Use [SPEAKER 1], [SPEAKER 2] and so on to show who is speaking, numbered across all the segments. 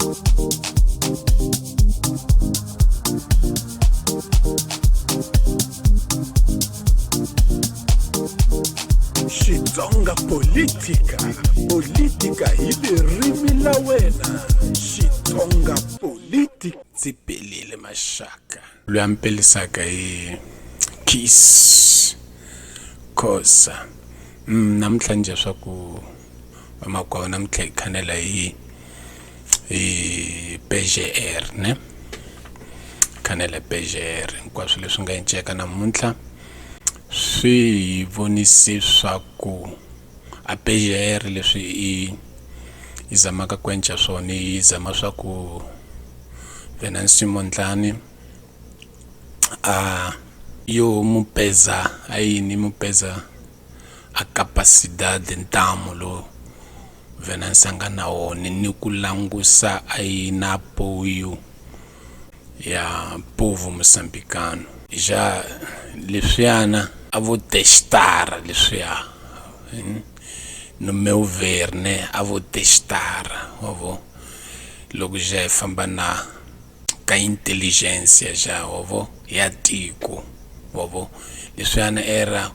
[SPEAKER 1] Xitsonga politika hi ririmi la wena. Xitsonga politika. Ndzi pelile Mashaka loyi a mpelisaka hi Kiss Khoza. Namuntlha nje swa ku vamakwavo namuntlha hi khanela hi PGR ne khanela PGR hinkwaswo leswi nga enceka namuntlha swi vonisi swa ku a PGR leswi i zamaka ku enca swona i zama swa ku Venancio Mondlane yo mupeza ayini mupeza a capacidade ntamu lo Venancio anga na wona ni ku langusa ayina apoio ya povo moçambicano já leswiana a vo testara leswiya no meu ver né a vo testara ovo loko já famba na ka inteligência já ovo ya tiko ovo leswiana era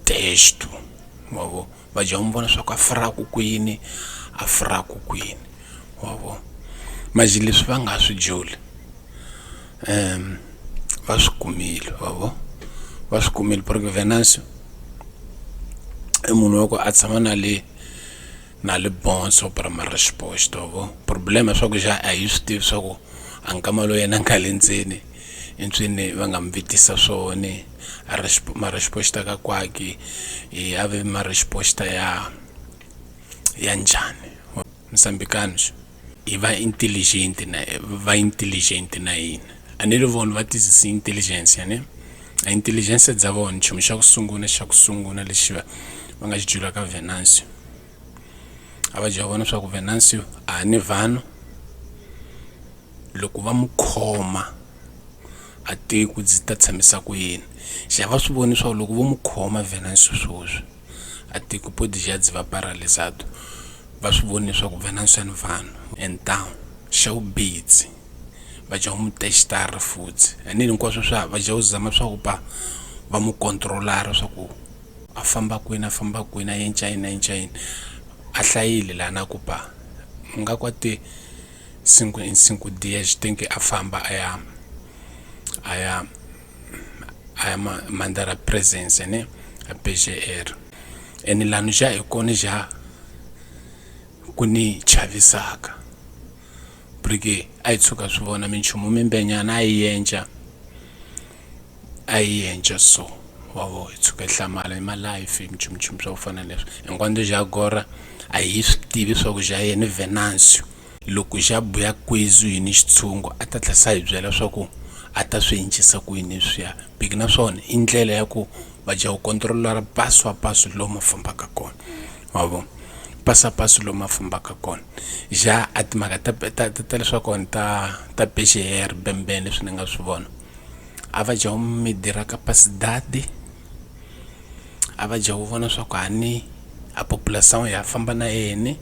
[SPEAKER 1] texto ovo va já vona swa ku afraku kwini ovo mas leswi va nga swi juli va swi kumile ovo va swi kumile porque Venancio i munhu wa ku a tshama na le bonso para ma resposta ovo problema swa ku ja a hi swi tivi swa ku a nkama lo yena nga le ndzeni entswini va nga mi vitisa swone ma resposta ka kwaki ave ma resposta ya njhani Moçambicanos i va intelligent na yini a ni ri vona va twisisi intelligence ne a intelligence dza vona nchumu xa ku sungula lexi va nga xi jula ka Venancio a va vona swa ku Venancio a ni vanhu loko va mu khoma a tiko dzi ta tshamisa ku yini xa va swi voni swa loko vo mu khoma Venancio swoswi a tiko podi ja dzi va paralisado va swi voni swa ku Venancio ni vanhu entang xa ubitsi va ja mu testara futhi ani hinkwaswo swa va ja uzama swa ku va mu controller swa ku a famba kwini a yenca yini a hlayile lana ku nga kwati 5 dias tenke a famba aya mandara presence ne a PGR eni lanu ja ikone ja kuni chavisaka porque ai tsuka swi vona minchumu mimbenyana a yenca so wavo itsuka hlamala ma life minchumu swa ku fana leswi enkwando ja gora a hi swi tivi swa ku ja yena Venancio loko ja buya kwezu yini xitshungu a ta tlasa hi byela swa ku a ta swi encisa ku yini swiya big na swona i ndlela ya ku va ja ku controller paso a paso lo ma fambaka kona wavo paso a paso lo ma fambaka kona ja a timhaka ta leswaku ta PGR bembene leswi ni nga swi vona a va ja mi dira capacidade a va ja vona swa ku ani a população ya famba na yena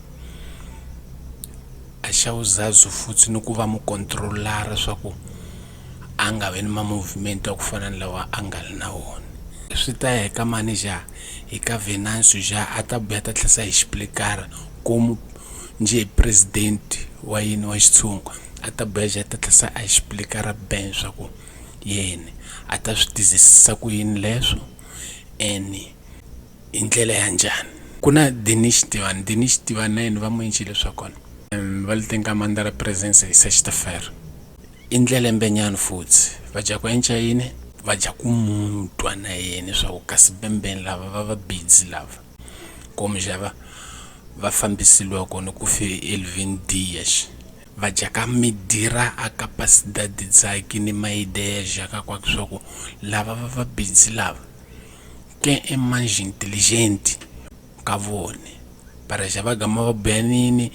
[SPEAKER 1] a xa uzazu futhi ni ku va mu controller swa ku a nga veni ma movement ya ku fana na lawa a nga na wona swi ta heka manager eka Venancio ja a ta buya ta tlhasa hi explicar como nje president wa yini wa xitshungu a ta buya ja ta tlhasa a explicar ben swa ku yena a ta swi tizisisa ku yini leswo eni i ndlela ya njhani kuna Dinesh Tivani na yena va mu encile swa kona va le tenka mandara presence hi Sexta-feira i ndlela embenyana futhi va ja ku enca yini va ja ku mutwa na yena swa ku kasi bembeni lava va busy lava como ja va fambisiliwa kona ku fi Elvin Dias va ja ka midira a capacidade dzaki ni maidea ja ka kwa swa ku lava va busy lava ke e manje intelligent ka vone para ja va gama va benini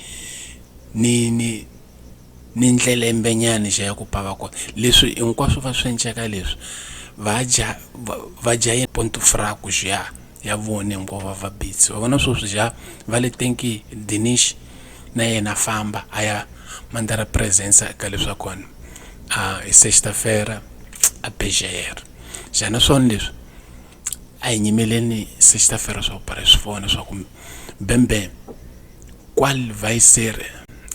[SPEAKER 1] ni ndlela embenyana ja ku pava kona leswi hinkwaswo va swenceka leswi va ja ponto fraco ya vone ngova va bitsi va vona sweswi ja va le tenki Dinesh na yena famba aya mandar presença eka leswi kona hi sexta-feira a PGR xana swona leswi a hi nyimeleni sexta-feira swa ku para swi vona swa ku bembe qual vai ser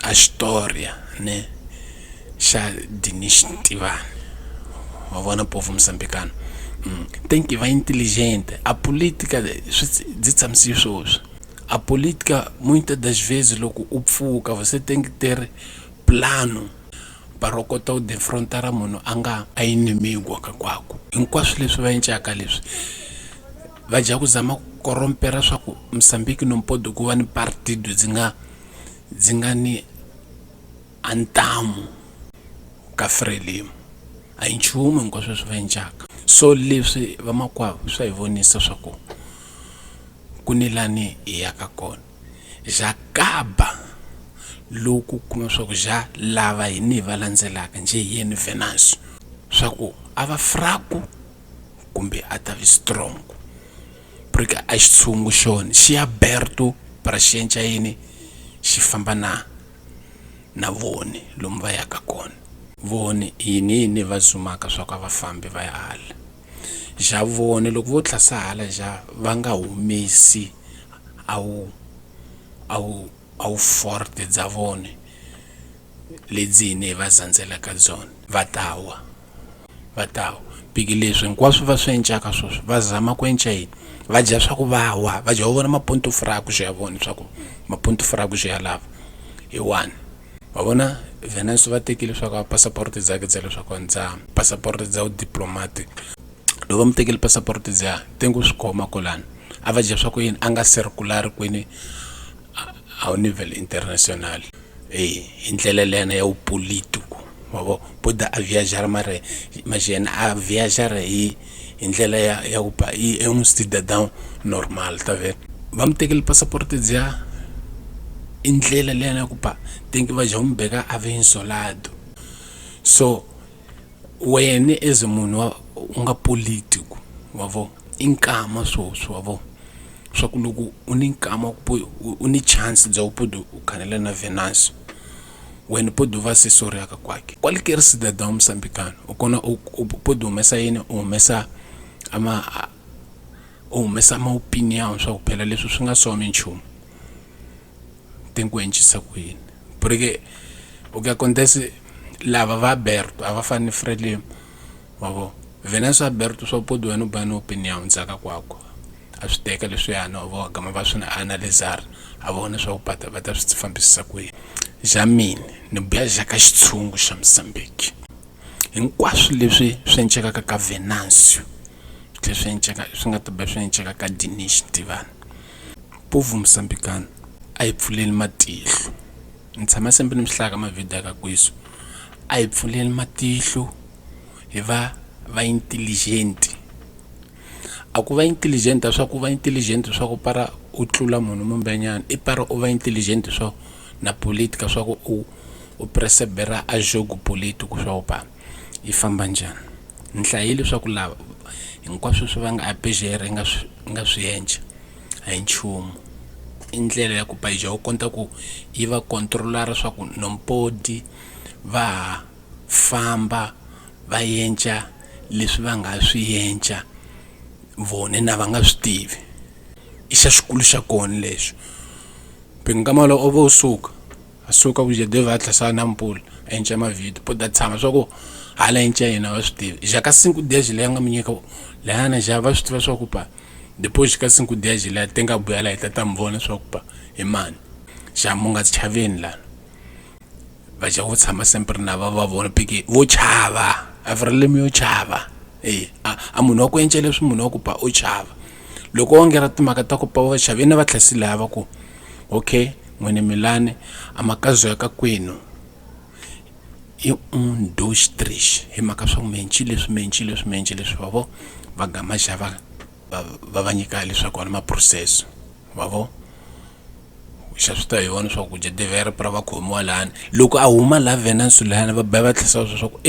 [SPEAKER 1] a história né xa Dinesh Ntivane wa vona povo moçambicano tem que vai inteligente a política de tsamsisos a política muitas das vezes logo o pfuka você tem que ter plano para kota ku defrontara munhu anga a inimigo ka kwako hinkwaswo leswi va endlaka leswi va dya ku zama ku korompera swa ku Mozambique no mpodo ku va ni partido dzi nga ni antamu ka Frelimo a hi nchumu hinkwaswo swi va endlaka so leswi vamakwavo swa hi vonisa swa ku ni lani hi yaka kona jakaba loku kuma swa ku ja lava hi ni va landzelaka nje hi yeni Venancio swa ku a va fraku kumbe a ta vi strong porque a xitshungu xona xi aberto para xi endla yini xi famba na voni lomu va yaka kona voni yini va zumaka swa ku a va fambi va ya hala ja voni loko vo tlhasa hala ja va nga humesi a wu forte dza voni lebyi yini va zandzelaka byona va tawa biki leswi hinkwaswo va swi endlaka swoswo va zama ku endla yini va dya swa ku va dya vona mapunto fraku swi ya vona swa ku mapunto fraku swi ya lava hi one va vona Venancio va tekile swa ku passport dzake dza leswaku ndza passport dza diplomatic loko va mu tekile passport dza tengu swi khoma kolani a va dya swa ku yini a nga circular kwini a nivel international hi ndlela lena ya politiko wabo poda a viajar mare imagine a viajar hi ndlela ya ku pa i un cidadão normal ta ve va mu tekile passport dza indlela lena ya ku pa tengi va dya umbeka a ve insolado so wena as munhu unga politiko wavo inkama swoswo wavo swa ku loko uni nkama uni chance dza upodo ukhanela na Venancio when podo va assessor yaka kwake qualquer cidadão moçambicano ukona upodo umesa yini umesa ama opinião swa ku phela leswi swi nga somi nchumu tem ku endlisa ku yini porque o que acontece lava va aberto a va fani Frelimo wavo Venancio aberto swa podo wena ba na opinião ndzaka kwako a swi teka leswiyani vo gama va swi analyzar a vona swa ku pata va ta swi fambisisa ku yini jamini ni buya jaka xitshungu xa Mozambique hinkwaswo leswi swi endlekaka ka Venancio leswi endleka swi nga ta ba swi endleka ka Dinesh Ntivane povo moçambicano a hi pfuleli matihlo ni tshama sempre ni mihlaka mavhidi ka kwiso a hi pfuleli matihlo hi va intelligent a ku va intelligent swa ku va intelligent swa ku para u tlula munhu mumbenyana i para u va intelligent swa na politika swa ku u persevera a jogo politico swa pa i famba njani nhlayile swa ku lava hinkwaswo swi va nga PGR nga swi endla a hi nchumu indlela ya ku paija u konta ku yi va controller swa ku nompodi va famba va endla leswi va nga swi endla vone na va nga swi tivi i xa xikulu xa kona leswi pingamalo ovo usuka asuka ku je deva tlasa na mpula endla mavideo poda tshama swa ku hala endla yena va swi tivi ja ka 5 dias le nga mnyeka lana ja va swi tiva swa ku pa depois ka 5 dias le tenga buya la itata mvona swa ku pa imani ja munga chaveni la va ja ku tshama sempre na va vona piki vo chava Frelimo yo chava a munhu wa ku endla leswi munhu wa ku pa o chava loko o ngera timhaka ta ku pa va chaveni va tlhasile lava ku okay n'wene Milane a makazo ya ka kwenu i 1 2 3 hi maka swa menchi leswi vavo va gama xava va nyika leswaku na ma process vavo xa swi ta hi vona swa ku je devere para va khomiwa lana loko a huma la Venancio lana va ba va tlhasa swa ku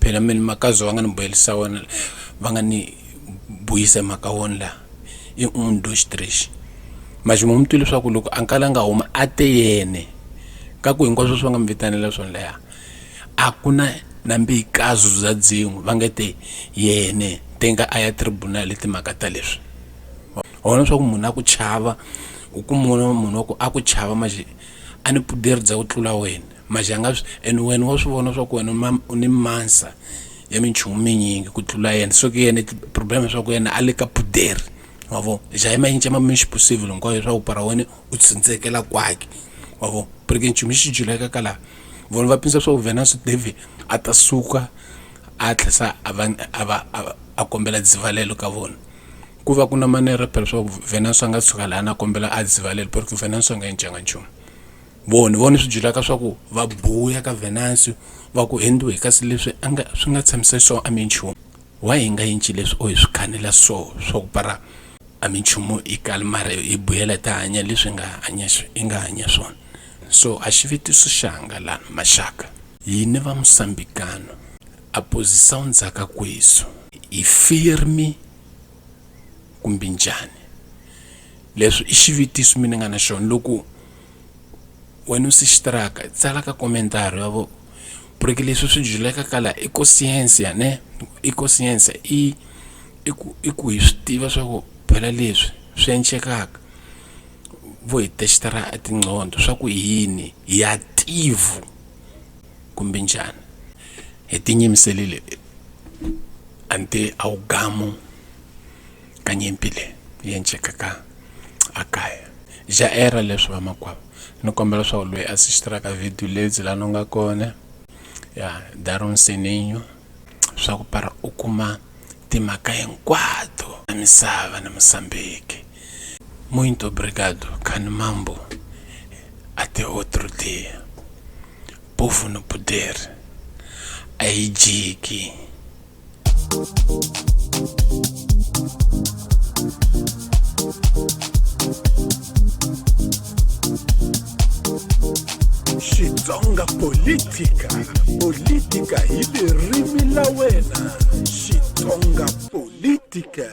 [SPEAKER 1] phela mina makazo va nga ni boyelisa wona va nga ni buyisa maka wona la i 1 2 3 majimo mutule swa ku loko ankala nga huma a te yene ka ku hinkwaswo swi va nga mi vitanela swona leya a ku na nambe kazo za dzin'we va nge te yene tenga a ya tribunal timhaka ta leswi wona swa ku munhu a ku chava u ku munhu wa ku a ku chava maje a ni puderi dza ku tlula wena maje a nga and wena wa swi vona swa ku wena u ni mansa ya minchumu minyingi ku tlula yena so ke yena problem swa ku yena a le ka puderi wavo ja ima yinche ma mishi possible ngo swa ku para wena u tsindzekela kwaki wavo porque nchumu xi juleka kala vona va pinsa swa Venance Devi a ta suka a tlhela a kombela dzivalelo ka vona ku va ku na manera phela swa Venance a nga suka lana a kombela a dzivalelo porque Venance a nga encanga nchumu vona swi juleka swa ku va buya ka Venance va ku endwe kasi leswi swi nga tshamisa so a minchumu wa hinga yinchi leswi o hi swi khanela so ku para a minchumu i kalmara i buyela ta hanya leswi nga hanya swona so a xivitiso xa hangalana maxaka yini va Mosambikano a posição ndzhaka kwesu i firmi kumbe njhani leswi i xivitiso mina nga na xona loko wena u si xitraka tsala ka komentari yavo porque leswi swi juleka kala ecosciência ne ecosciência i ku hi swi tiva swa ku phela leswi swi endlekaka vo hi testara a tinqondo swa ku yini ya tivu kumbe njhani hi tinyimiselile ante awugamo ka nyimpi le yenchekaka akaya ja era leswi va makwavo ni kombela swa loyi a sixitiraka video leyi la no nga kona ya Daron Seninho swa ku para u kuma timhaka hinkwato na misava na Moçambique. Muito obrigado, Canimambo. Até outro dia. Povo no poder. Aí, Jiki.
[SPEAKER 2] Xitsonga política. Política hi ririmi la wena. Xitsonga política.